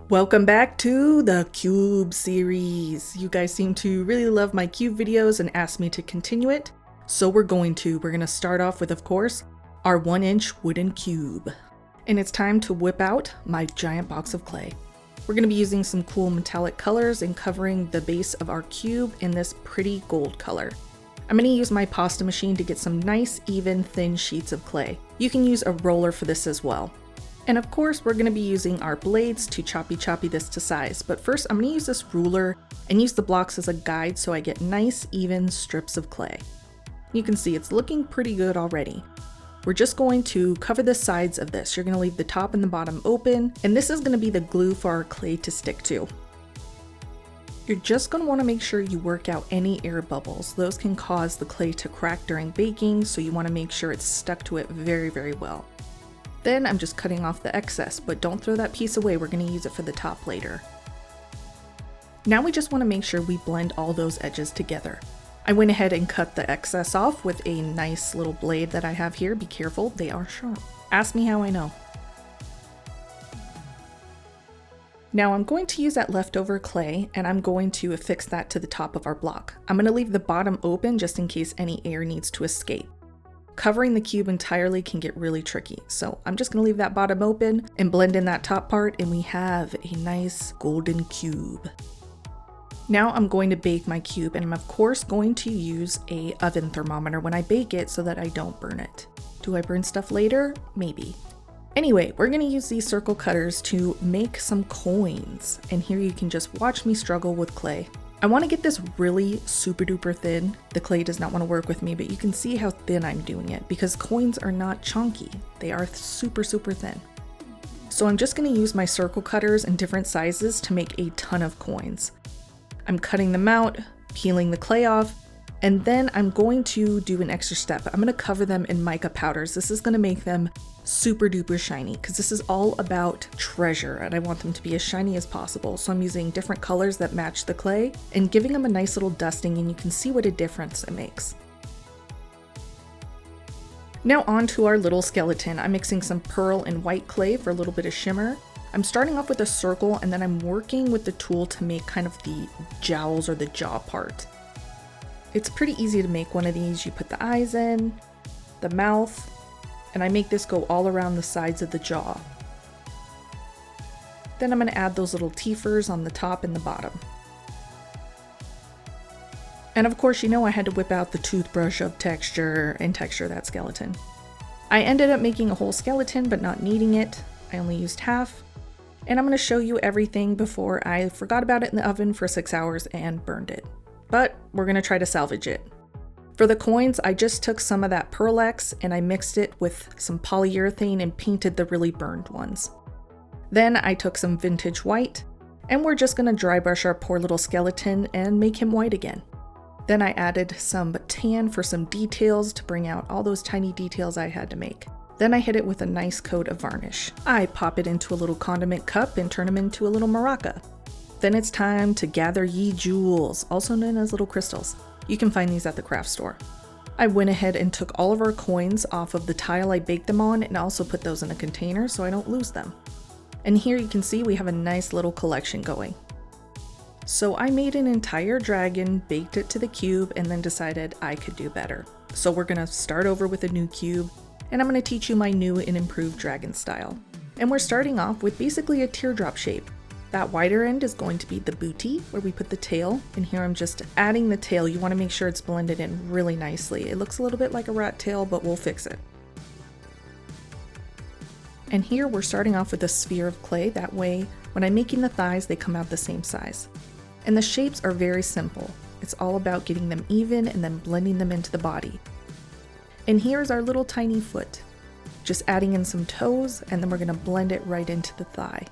Welcome back to the Cube series. You guys seem to really love my cube videos and asked me to continue it, so we're going to start off with, of course, our 1-inch wooden cube. And it's time to whip out my giant box of clay. We're going to be using some cool metallic colors and covering the base of our cube in this pretty gold color. I'm going to use my pasta machine to get some nice, even, thin sheets of clay. You can use a roller for this as well. And of course, we're going to be using our blades to choppy this to size. But first, I'm going to use this ruler and use the blocks as a guide so I get nice, even strips of clay. You can see it's looking pretty good already. We're just going to cover the sides of this. You're going to leave the top and the bottom open, and this is going to be the glue for our clay to stick to. You're just going to want to make sure you work out any air bubbles. Those can cause the clay to crack during baking, so you want to make sure it's stuck to it very well. Then I'm just cutting off the excess, but don't throw that piece away. We're going to use it for the top later. Now we just want to make sure we blend all those edges together. I went ahead and cut the excess off with a nice little blade that I have here. Be careful, they are sharp. Ask me how I know. Now I'm going to use that leftover clay and I'm going to affix that to the top of our block. I'm going to leave the bottom open just in case any air needs to escape. Covering the cube entirely can get really tricky, so I'm just going to leave that bottom open and blend in that top part, and we have a nice golden cube. Now I'm going to bake my cube, and I'm of course going to use a oven thermometer when I bake it so that I don't burn it. Do I burn stuff later? Maybe. Anyway, we're going to use these circle cutters to make some coins, and here you can just watch me struggle with clay. I want to get this really super duper thin. The clay does not want to work with me, but you can see how thin I'm doing it because coins are not chunky. They are super thin. So I'm just going to use my circle cutters in different sizes to make a ton of coins. I'm cutting them out, peeling the clay off, and then I'm going to do an extra step. I'm going to cover them in mica powders. This is going to make them super duper shiny because this is all about treasure and I want them to be as shiny as possible. So I'm using different colors that match the clay and giving them a nice little dusting, and you can see what a difference it makes. Now on to our little skeleton. I'm mixing some pearl and white clay for a little bit of shimmer. I'm starting off with a circle and then I'm working with the tool to make kind of the jowls or the jaw part. It's pretty easy to make one of these. You put the eyes in, the mouth, and I make this go all around the sides of the jaw. Then I'm going to add those little teethers on the top and the bottom. And of course, you know I had to whip out the toothbrush of texture and texture that skeleton. I ended up making a whole skeleton but not needing it. I only used half. And I'm going to show you everything before I forgot about it in the oven for 6 hours and burned it. But we're going to try to salvage it. For the coins, I just took some of that Pearl X and I mixed it with some polyurethane and painted the really burned ones. Then I took some vintage white and we're just going to dry brush our poor little skeleton and make him white again. Then I added some tan for some details to bring out all those tiny details I had to make. Then I hit it with a nice coat of varnish. I pop it into a little condiment cup and turn them into a little maraca. Then it's time to gather ye jewels, also known as little crystals. You can find these at the craft store. I went ahead and took all of our coins off of the tile I baked them on and also put those in a container so I don't lose them. And here you can see we have a nice little collection going. So I made an entire dragon, baked it to the cube, and then decided I could do better. So we're going to start over with a new cube, and I'm going to teach you my new and improved dragon style. And we're starting off with basically a teardrop shape. That wider end is going to be the booty, where we put the tail, and here I'm just adding the tail. You want to make sure it's blended in really nicely. It looks a little bit like a rat tail, but we'll fix it. And here we're starting off with a sphere of clay. That way, when I'm making the thighs, they come out the same size. And the shapes are very simple. It's all about getting them even and then blending them into the body. And here's our little tiny foot. Just adding in some toes, and then we're going to blend it right into the thigh.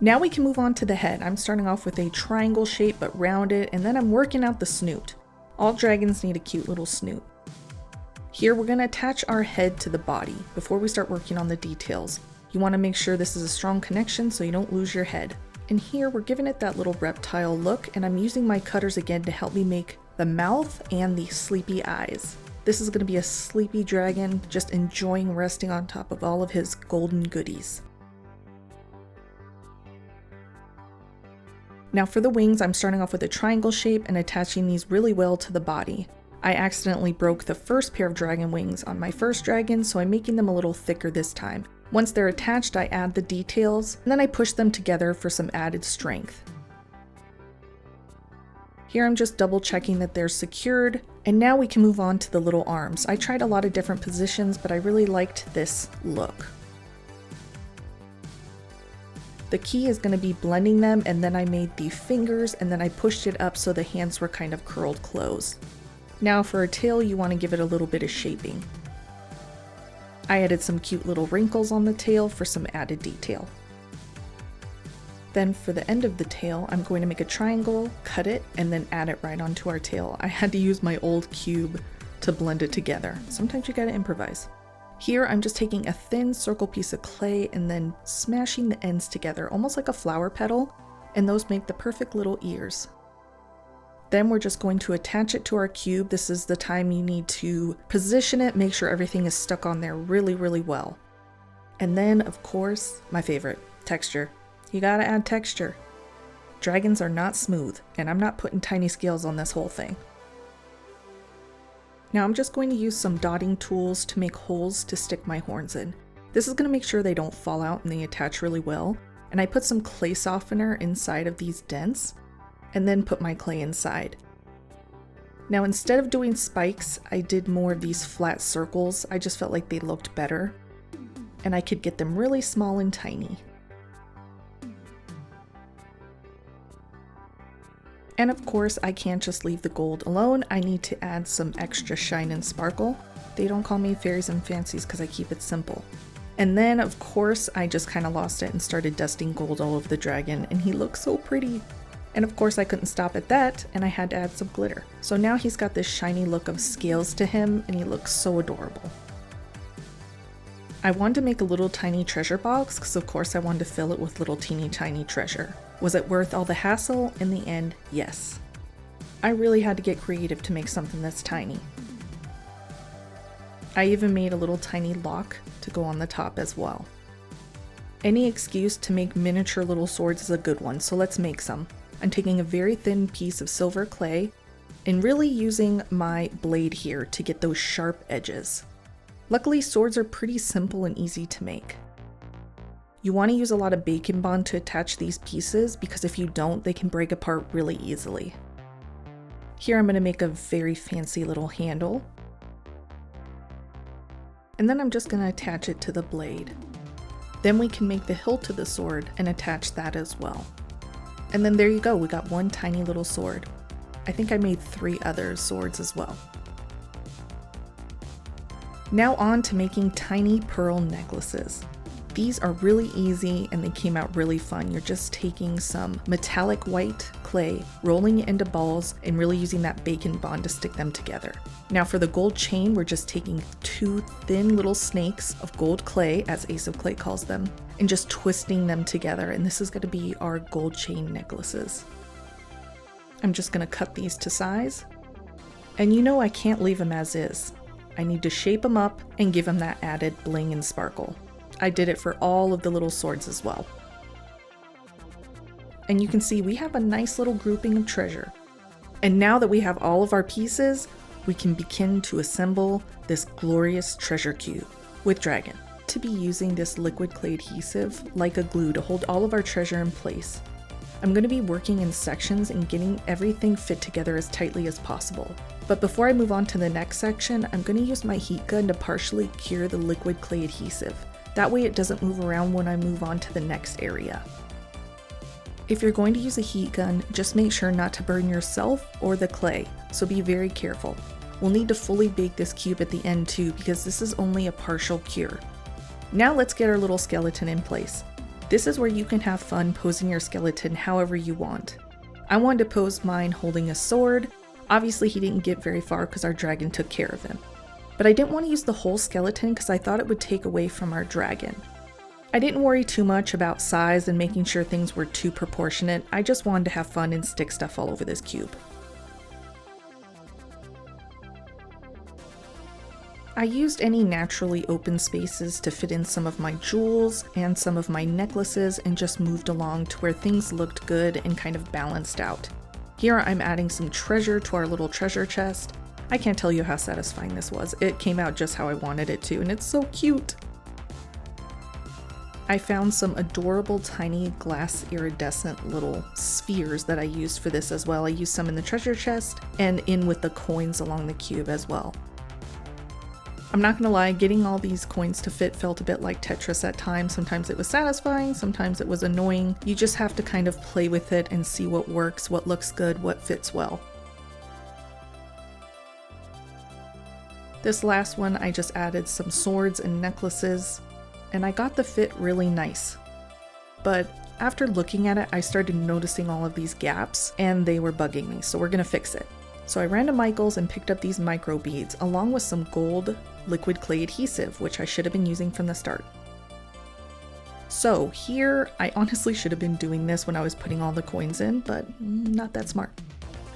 Now we can move on to the head. I'm starting off with a triangle shape but rounded, and then I'm working out the snoot. All dragons need a cute little snoot. Here we're going to attach our head to the body before we start working on the details. You want to make sure this is a strong connection so you don't lose your head. And here we're giving it that little reptile look, and I'm using my cutters again to help me make the mouth and the sleepy eyes. This is going to be a sleepy dragon, just enjoying resting on top of all of his golden goodies. Now for the wings, I'm starting off with a triangle shape and attaching these really well to the body. I accidentally broke the first pair of dragon wings on my first dragon, so I'm making them a little thicker this time. Once they're attached, I add the details, and then I push them together for some added strength. Here I'm just double checking that they're secured, and now we can move on to the little arms. I tried a lot of different positions, but I really liked this look. The key is going to be blending them, and then I made the fingers, and then I pushed it up so the hands were kind of curled close. Now for a tail, you want to give it a little bit of shaping. I added some cute little wrinkles on the tail for some added detail. Then for the end of the tail, I'm going to make a triangle, cut it, and then add it right onto our tail. I had to use my old cube to blend it together. Sometimes you gotta improvise. Here I'm just taking a thin circle piece of clay and then smashing the ends together, almost like a flower petal, and those make the perfect little ears. Then we're just going to attach it to our cube. This is the time you need to position it, make sure everything is stuck on there really, really well. And then, of course, my favorite, texture. You gotta add texture. Dragons are not smooth, and I'm not putting tiny scales on this whole thing. Now I'm just going to use some dotting tools to make holes to stick my horns in. This is gonna make sure they don't fall out and they attach really well. And I put some clay softener inside of these dents, and then put my clay inside. Now instead of doing spikes, I did more of these flat circles. I just felt like they looked better, and I could get them really small and tiny. And of course, I can't just leave the gold alone. I need to add some extra shine and sparkle. They don't call me fairies and fancies because I keep it simple. And then of course, I just kind of lost it and started dusting gold all over the dragon, and he looks so pretty. And of course I couldn't stop at that, and I had to add some glitter. So now he's got this shiny look of scales to him, and he looks so adorable. I wanted to make a little tiny treasure box because of course I wanted to fill it with little teeny tiny treasure. Was it worth all the hassle? In the end, yes. I really had to get creative to make something that's tiny. I even made a little tiny lock to go on the top as well. Any excuse to make miniature little swords is a good one, so let's make some. I'm taking a very thin piece of silver clay and really using my blade here to get those sharp edges. Luckily, swords are pretty simple and easy to make. You want to use a lot of bacon bond to attach these pieces because if you don't, they can break apart really easily. Here I'm going to make a very fancy little handle. And then I'm just going to attach it to the blade. Then we can make the hilt of the sword and attach that as well. And then there you go, we got one tiny little sword. I think I made 3 other swords as well. Now on to making tiny pearl necklaces. These are really easy and they came out really fun. You're just taking some metallic white clay, rolling it into balls, and really using that bacon bond to stick them together. Now for the gold chain, we're just taking 2 thin little snakes of gold clay, as Ace of Clay calls them, and just twisting them together, and this is going to be our gold chain necklaces. I'm just going to cut these to size, and you know I can't leave them as is. I need to shape them up and give them that added bling and sparkle. I did it for all of the little swords as well. And you can see we have a nice little grouping of treasure. And now that we have all of our pieces, we can begin to assemble this glorious treasure cube with dragon. To be using this liquid clay adhesive like a glue to hold all of our treasure in place. I'm going to be working in sections and getting everything fit together as tightly as possible. But before I move on to the next section, I'm going to use my heat gun to partially cure the liquid clay adhesive. That way it doesn't move around when I move on to the next area. If you're going to use a heat gun, just make sure not to burn yourself or the clay, so be very careful. We'll need to fully bake this cube at the end too because this is only a partial cure. Now let's get our little skeleton in place. This is where you can have fun posing your skeleton however you want. I wanted to pose mine holding a sword. Obviously he didn't get very far because our dragon took care of him. But I didn't want to use the whole skeleton because I thought it would take away from our dragon. I didn't worry too much about size and making sure things were too proportionate. I just wanted to have fun and stick stuff all over this cube. I used any naturally open spaces to fit in some of my jewels and some of my necklaces and just moved along to where things looked good and kind of balanced out. Here I'm adding some treasure to our little treasure chest. I can't tell you how satisfying this was. It came out just how I wanted it to, and it's so cute. I found some adorable tiny glass iridescent little spheres that I used for this as well. I used some in the treasure chest and in with the coins along the cube as well. I'm not gonna lie, getting all these coins to fit felt a bit like Tetris at times. Sometimes it was satisfying, sometimes it was annoying. You just have to kind of play with it and see what works, what looks good, what fits well. This last one, I just added some swords and necklaces, and I got the fit really nice. But after looking at it, I started noticing all of these gaps, and they were bugging me, so we're gonna fix it. So I ran to Michael's and picked up these micro beads, along with some gold liquid clay adhesive, which I should have been using from the start. So here, I honestly should have been doing this when I was putting all the coins in, but not that smart.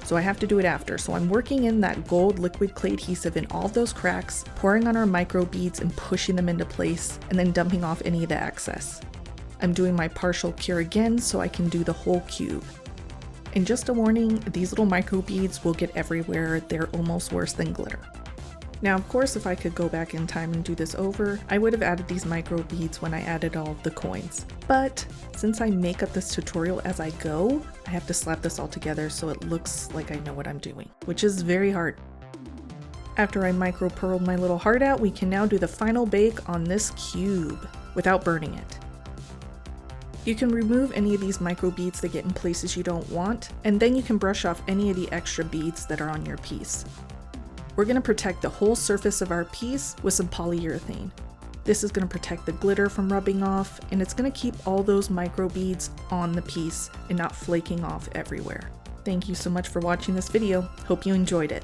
So I have to do it after. So I'm working in that gold liquid clay adhesive in all of those cracks, pouring on our micro beads and pushing them into place, and then dumping off any of the excess. I'm doing my partial cure again so I can do the whole cube. And just a warning, these little micro beads will get everywhere. They're almost worse than glitter. Now, of course, if I could go back in time and do this over, I would have added these micro beads when I added all of the coins. But since I make up this tutorial as I go, I have to slap this all together so it looks like I know what I'm doing, which is very hard. After I micro pearled my little heart out, we can now do the final bake on this cube without burning it. You can remove any of these micro beads that get in places you don't want, and then you can brush off any of the extra beads that are on your piece. We're going to protect the whole surface of our piece with some polyurethane. This is going to protect the glitter from rubbing off, and it's going to keep all those micro beads on the piece and not flaking off everywhere. Thank you so much for watching this video. Hope you enjoyed it.